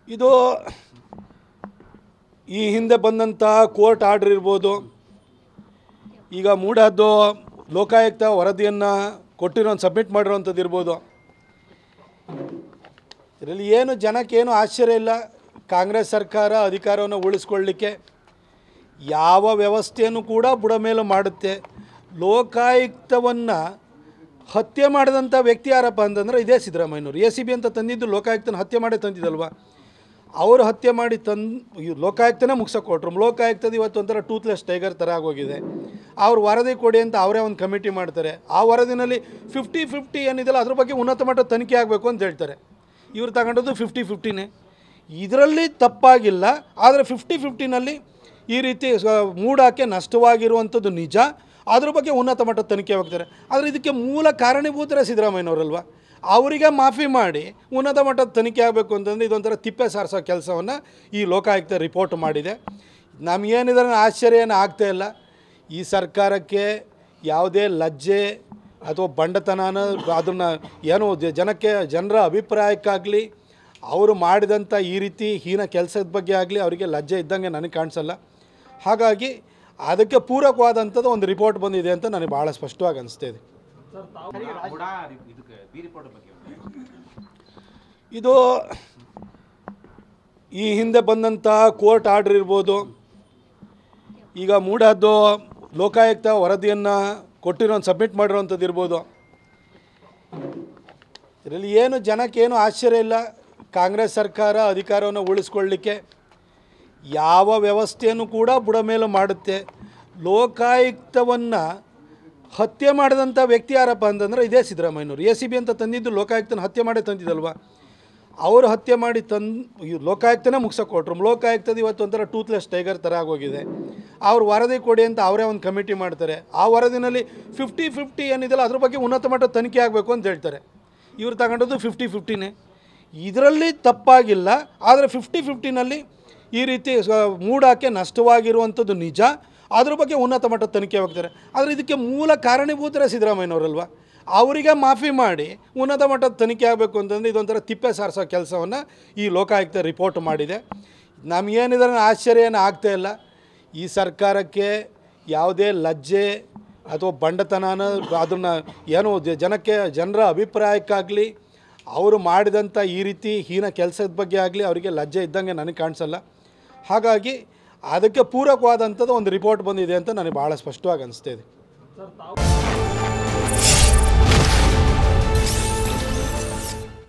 ಇದು ಈ ಹಿಂದೆ ಬಂದಂಥ ಕೋರ್ಟ್ ಆರ್ಡರ್ ಇರ್ಬೋದು, ಈಗ ಮೂಡಾದ್ದು ಲೋಕಾಯುಕ್ತ ವರದಿಯನ್ನು ಕೊಟ್ಟಿರೋ ಸಬ್ಮಿಟ್ ಮಾಡಿರೋವಂಥದ್ದು ಇರ್ಬೋದು. ಇದರಲ್ಲಿ ಏನು ಜನಕ್ಕೇನು ಆಶ್ಚರ್ಯ ಇಲ್ಲ. ಕಾಂಗ್ರೆಸ್ ಸರ್ಕಾರ ಅಧಿಕಾರವನ್ನು ಉಳಿಸ್ಕೊಳ್ಳಿಕ್ಕೆ ಯಾವ ವ್ಯವಸ್ಥೆಯನ್ನು ಕೂಡ ಬುಡಮೇಲು ಮಾಡುತ್ತೆ. ಲೋಕಾಯುಕ್ತವನ್ನು ಹತ್ಯೆ ಮಾಡಿದಂಥ ವ್ಯಕ್ತಿ ಯಾರಪ್ಪ ಅಂತಂದರೆ ಇದೇ ಸಿದ್ದರಾಮಯ್ಯನವರು. ACB ಅಂತ ತಂದಿದ್ದು ಲೋಕಾಯುಕ್ತನ ಹತ್ಯೆ ಮಾಡೇ ತಂದಿದ್ದಲ್ವ. ಅವರು ಹತ್ಯೆ ಮಾಡಿ ಲೋಕಾಯುಕ್ತನೇ ಮುಗಿಸೋಕೆ ಕೊಟ್ಟರು. ಲೋಕಾಯುಕ್ತದ ಇವತ್ತು ಒಂಥರ ಟೂತ್ಲೆಸ್ ಟೈಗರ್ ಥರ ಆಗೋಗಿದೆ. ಅವ್ರು ವರದಿ ಕೊಡಿ ಅಂತ ಅವರೇ ಒಂದು ಕಮಿಟಿ ಮಾಡ್ತಾರೆ. ಆ ವರದಿನಲ್ಲಿ 50-50 ಏನಿದೆಯಲ್ಲ ಅದ್ರ ಬಗ್ಗೆ ಉನ್ನತ ಮಟ್ಟದ ತನಿಖೆ ಆಗಬೇಕು ಅಂತ ಹೇಳ್ತಾರೆ. ಇವ್ರು ತಗೊಂಡದ್ದು 50-50ನೇ. ಇದರಲ್ಲಿ ತಪ್ಪಾಗಿಲ್ಲ. ಆದರೆ 50-50ನಲ್ಲಿ ಈ ರೀತಿ ಮೂಡಕ್ಕೆ ನಷ್ಟವಾಗಿರುವಂಥದ್ದು ನಿಜ. ಅದ್ರ ಬಗ್ಗೆ ಉನ್ನತ ಮಟ್ಟದ ತನಿಖೆ ಹೋಗ್ತಾರೆ. ಆದರೆ ಇದಕ್ಕೆ ಮೂಲ ಕಾರಣೀಭೂತರೇ ಸಿದ್ದರಾಮಯ್ಯನವರಲ್ವ. ಅವರಿಗೆ ಮಾಫಿ ಮಾಡಿ ಉನ್ನತ ಮಟ್ಟದ ತನಿಖೆ ಆಗಬೇಕು ಅಂತಂದರೆ ಇದೊಂಥರ ತಿಪ್ಪೆ ಸಾರಿಸೋ ಕೆಲಸವನ್ನು ಈ ಲೋಕಾಯುಕ್ತ ರಿಪೋರ್ಟ್ ಮಾಡಿದೆ. ನಮಗೇನಿದ್ರೆ ಆಶ್ಚರ್ಯ ಏನು ಆಗ್ತಾಯಿಲ್ಲ. ಈ ಸರ್ಕಾರಕ್ಕೆ ಯಾವುದೇ ಲಜ್ಜೆ ಅಥವಾ ಬಂಡತನ ಅದನ್ನು ಏನು ಜನರ ಅಭಿಪ್ರಾಯಕ್ಕಾಗಲಿ ಅವರು ಮಾಡಿದಂಥ ಈ ರೀತಿ ಹೀನ ಕೆಲಸದ ಬಗ್ಗೆ ಆಗಲಿ ಅವರಿಗೆ ಲಜ್ಜೆ ಇದ್ದಂಗೆ ನನಗೆ ಕಾಣಿಸಲ್ಲ. ಹಾಗಾಗಿ ಅದಕ್ಕೆ ಪೂರಕವಾದಂಥದ್ದು ಒಂದು ರಿಪೋರ್ಟ್ ಬಂದಿದೆ ಅಂತ ನನಗೆ ಭಾಳ ಸ್ಪಷ್ಟವಾಗಿ ಅನಿಸ್ತಾ ಇದೆ. ಇದು ಈ ಹಿಂದೆ ಬಂದಂಥ ಕೋರ್ಟ್ ಆರ್ಡರ್ ಇರ್ಬೋದು, ಈಗ ಮೂಡಾದ್ದು ಲೋಕಾಯುಕ್ತ ವರದಿಯನ್ನು ಕೊಟ್ಟಿರೋ ಸಬ್ಮಿಟ್ ಮಾಡಿರೋವಂಥದ್ದು ಇರ್ಬೋದು. ಇದರಲ್ಲಿ ಏನು ಜನಕ್ಕೇನು ಆಶ್ಚರ್ಯ ಇಲ್ಲ. ಕಾಂಗ್ರೆಸ್ ಸರ್ಕಾರ ಅಧಿಕಾರವನ್ನು ಉಳಿಸ್ಕೊಳ್ಳಿಕ್ಕೆ ಯಾವ ವ್ಯವಸ್ಥೆಯನ್ನು ಕೂಡ ಬುಡಮೇಲು ಮಾಡುತ್ತೆ. ಲೋಕಾಯುಕ್ತವನ್ನು ಹತ್ಯೆ ಮಾಡಿದಂಥ ವ್ಯಕ್ತಿ ಯಾರಪ್ಪ ಅಂತಂದರೆ ಇದೇ ಸಿದ್ದರಾಮಯ್ಯನವರು. ACB ಅಂತ ತಂದಿದ್ದು ಲೋಕಾಯುಕ್ತನ ಹತ್ಯೆ ಮಾಡೇ ತಂದಿದ್ದಲ್ವ. ಅವರು ಹತ್ಯೆ ಮಾಡಿ ಲೋಕಾಯುಕ್ತನೇ ಮುಗಿಸೋಕೆ ಕೊಟ್ಟರು. ಲೋಕಾಯುಕ್ತದ ಇವತ್ತು ಒಂಥರ ಟೂತ್ಲೆಸ್ ಟೈಗರ್ ಥರ ಆಗೋಗಿದೆ. ಅವ್ರು ವರದಿ ಕೊಡಿ ಅಂತ ಅವರೇ ಒಂದು ಕಮಿಟಿ ಮಾಡ್ತಾರೆ. ಆ ವರದಿನಲ್ಲಿ 50-50 ಏನಿದೆಯಲ್ಲ ಅದ್ರ ಬಗ್ಗೆ ಉನ್ನತ ಮಟ್ಟದ ತನಿಖೆ ಆಗಬೇಕು ಅಂತ ಹೇಳ್ತಾರೆ. ಇವ್ರು ತಗೊಂಡದ್ದು 50-50ನೇ. ಇದರಲ್ಲಿ ತಪ್ಪಾಗಿಲ್ಲ. ಆದರೆ 50-50ನಲ್ಲಿ ಈ ರೀತಿ ಮೂಡಕ್ಕೆ ನಷ್ಟವಾಗಿರುವಂಥದ್ದು ನಿಜ. ಅದ್ರ ಬಗ್ಗೆ ಉನ್ನತ ಮಟ್ಟದ ತನಿಖೆ ಹೋಗ್ತಾರೆ. ಆದರೆ ಇದಕ್ಕೆ ಮೂಲ ಕಾರಣೀಭೂತರೇ ಸಿದ್ದರಾಮಯ್ಯನವರಲ್ವ. ಅವರಿಗೆ ಮಾಫಿ ಮಾಡಿ ಉನ್ನತ ಮಟ್ಟದ ತನಿಖೆ ಆಗಬೇಕು ಅಂತಂದರೆ ಇದೊಂಥರ ತಿಪ್ಪೆ ಸಾರಿಸೋ ಕೆಲಸವನ್ನು ಈ ಲೋಕಾಯುಕ್ತ ರಿಪೋರ್ಟ್ ಮಾಡಿದೆ. ನಮಗೇನಿದ್ರೆ ಆಶ್ಚರ್ಯ ಏನು ಆಗ್ತಾಯಿಲ್ಲ. ಈ ಸರ್ಕಾರಕ್ಕೆ ಯಾವುದೇ ಲಜ್ಜೆ ಅಥವಾ ಬಂಡತನ ಅದನ್ನು ಏನು ಜನರ ಅಭಿಪ್ರಾಯಕ್ಕಾಗಲಿ ಅವರು ಮಾಡಿದಂಥ ಈ ರೀತಿ ಹೀನ ಕೆಲಸದ ಬಗ್ಗೆ ಆಗಲಿ ಅವರಿಗೆ ಲಜ್ಜೆ ಇದ್ದಂಗೆ ನನಗೆ ಕಾಣಿಸಲ್ಲ. ಹಾಗಾಗಿ ಅದಕ್ಕೆ ಪೂರಕವಾದಂಥದ್ದು ಒಂದು ರಿಪೋರ್ಟ್ ಬಂದಿದೆ ಅಂತ ನನಗೆ ಭಾಳ ಸ್ಪಷ್ಟವಾಗಿ ಅನಿಸ್ತಾ ಇದೆ.